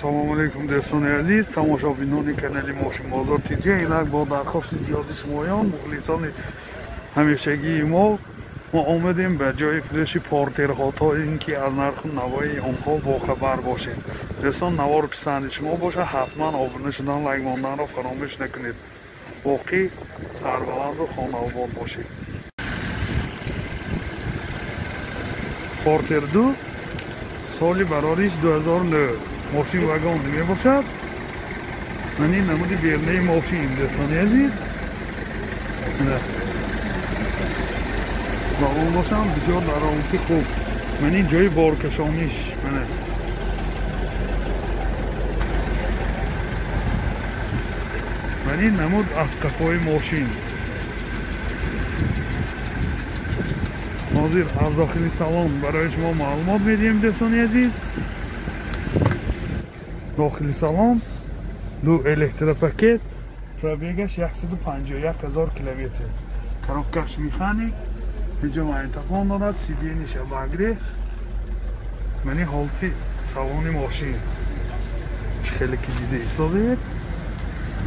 Assalomu alaykum do'stoni aziz, tomoshabinoni kanali Moshin Bozor TJ. Inaq با درخواست زیاد شمایان مخلصان همیشگی ما آمدیم به جای فروش پورترها تا اینکه از نرخ نوای آنها باخبر باشیم. دوستان نوار پسند شما باشه حتما آبونه شدن لایک ماندن را فراموش نکنید. باقی سربلند و خانه آباد باشید. پورتر 2 سالی براریش 2009 ماشین وگان می باشد. من این نمود بیرنه ماشین دوستانی عزیز وگان باشم بسیار درآمدی خوب. من این جای بارکشانیش من این نمود از کفای ماشین حاضر از داخلی سالن برای شما معلومات میدیم دوستانی عزیز. داخلی سالن دو الکتروپاکت پرابیگش 151,000 کیلومتر. کاروبکش میخانیک اینجا مایتافون دارد. سی دی نیشه بگیره. منی حالتی سالن ماشین خیلی که دیده ایستاده.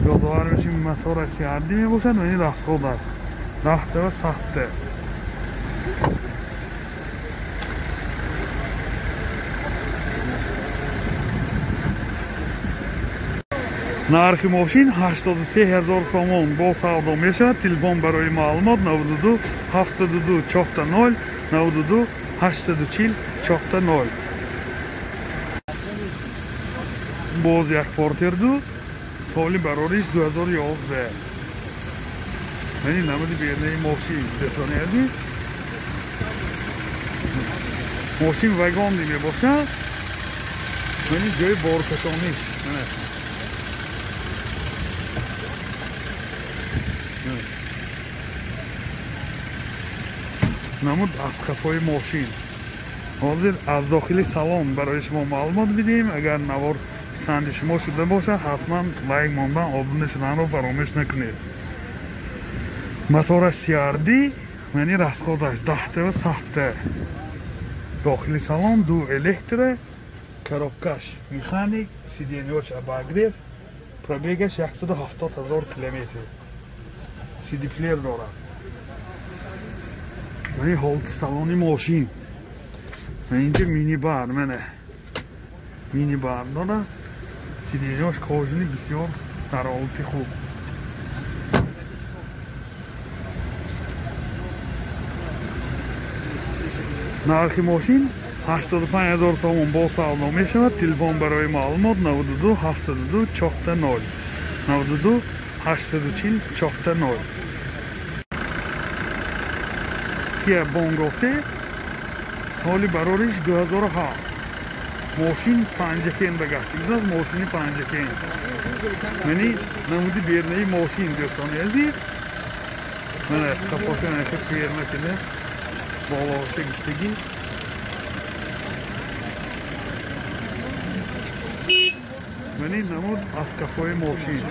یادآور میشیم موتور سیاردی میباشد. منی دستگاه دارد رخته و سخته. نرخ ماشین 83,000 سوم با سودا میشد. تلفن برای معلومات 92 702 40 92 840 40. باز یک پورتر 2 سالی براریش 2011. یعنی نمود بیرنه ماشین دوستان عزیز ماشین وگان می باشد. یعنی جای بارکشانیش نمود از کفای ماشین. حاضر از داخل سالن برای شما معلومات بدیم. اگر نوار پسند شما شده باشه حتما لایک ماندن آبونه شدن رو فراموش نکنید. موتور سیاردی یعنی رسخودش دهته و سخته. داخل سالن دو الکتره کاروبکش میخانیک سی دی نیوش اباگریف پرابیگش 170,000 کیلومتر. سی دی پلیر دارد. من این حالت سالانی ماشین من اینجا مینی بار مینی بار دارد. سی دی نیوش کاژنی بسیار در حالت خوب. نرخ ماشین 85,000 سوم با سودا می شود. تلفن برای معلومات 92 702 40 92 840 40. کیا بونگوسی سالی براریش 2007 ماشین 5 کن بگشت. ماشینی 5 کن منی نمودی بیرنه ماشین دوستانی عزیز من کپاسه نشه پیر نکنه بالا باشه گشتگی. منی نمود از کفای ماشین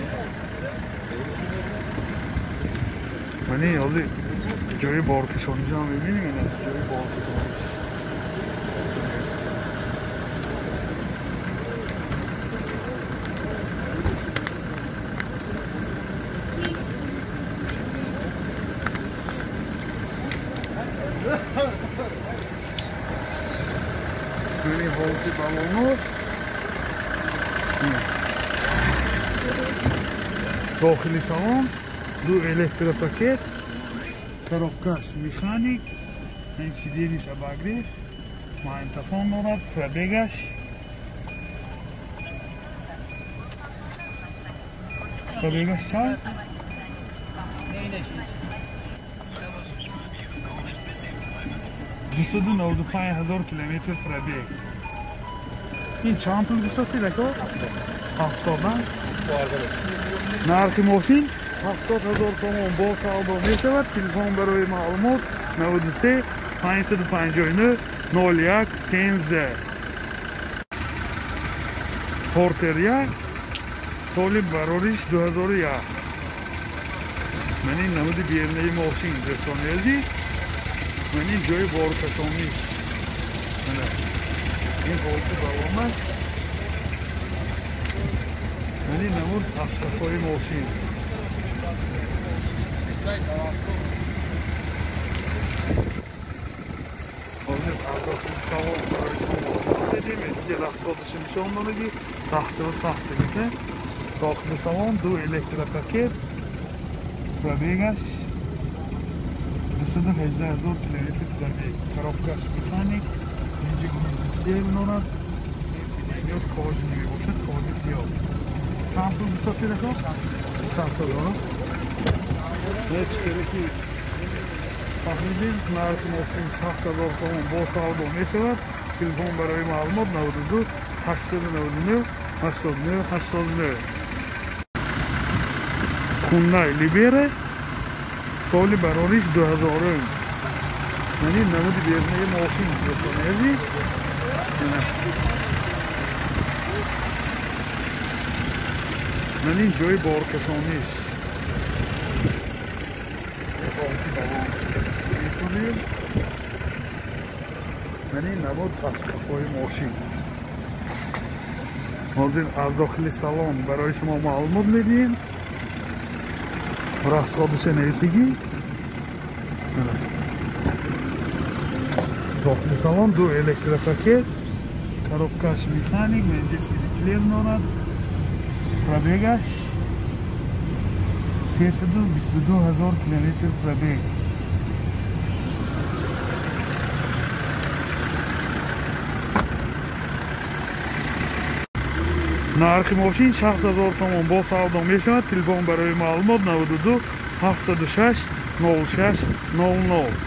منی یازی جای بارکشانی جا میبینیم. این جای بارکشانی منی حالتی بالانو داخلی سالن دو الکتروپاکت کاروبکش میخانیک این سی دی نیش اباگریف مایتافون دارد. پرابیگش چند 295,000 کیلومتر پرابیگ. این چند پول گفته لکه 70. نرخ ماشین 70,000 سوم با سودا می شود. تلفن برای معلومات 93 559 01 13. پورتر 1 سالی براریش 2001. من این نمود بیرنه ماشین دوستانی عزیز من این جای بارکشانی این حالت دوامش یعنی نمود اصطفای ماشین حاضر پرداخت سوال برای شما بدیم دیگه رفتادش نشان دادگی تحت و سخت میده داخل سوان 2 الکتروپاکت پرابیگش 218,000 کیلومتر پرابیگ коробкаш механик اینجا گوزیده نورد نیاز کاغذ نمی باشد کاغذ سیاه چند تا مسافر دارم؟ چند تا دارم؟ هیچ گرکی فهمیدیم نرخ ماشین 7,000 تومان با سودا می شود تلفن برای معلومات 92 899 89 89 خونه لیبره سالی براریش 2000 یعنی نمودی بیرنه ماشین رسانیزی یعنی جای بارکشانیش یعنی نمود از کفای ماشین حاضر از داخل سالن برای شما معلومات میدیم راسخادش نیستگی داخل سالن 2 الکتروپاکت коробкаш механик менже сидиклер норад пробегаш 322,000 километр пробег нархи мошин 60,000 сомон бо савдо мешавад телефон барои маълумот 92 706 06 00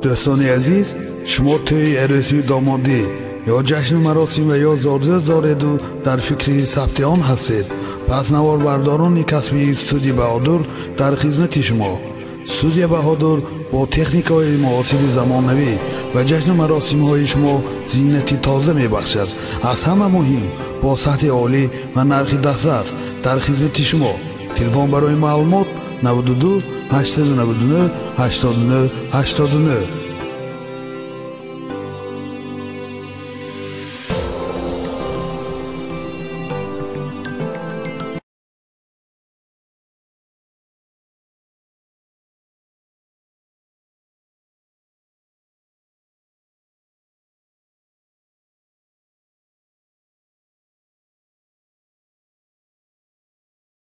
دوستان عزیز شما توی عروسی دامادی یا جشن مراسم و یا زارزه دارید و در فکر ثبت آن هستید پس نوار برداران کسبی استودیو بهادر در خدمت شما استودیو بهادر با تکنیک های معاصر زمانوی و جشن مراسم های شما زینتی تازه می بخشد از همه مهم با سطح عالی و نرخ دسترس در خدمت شما تلفن برای معلومات 92 899 89 89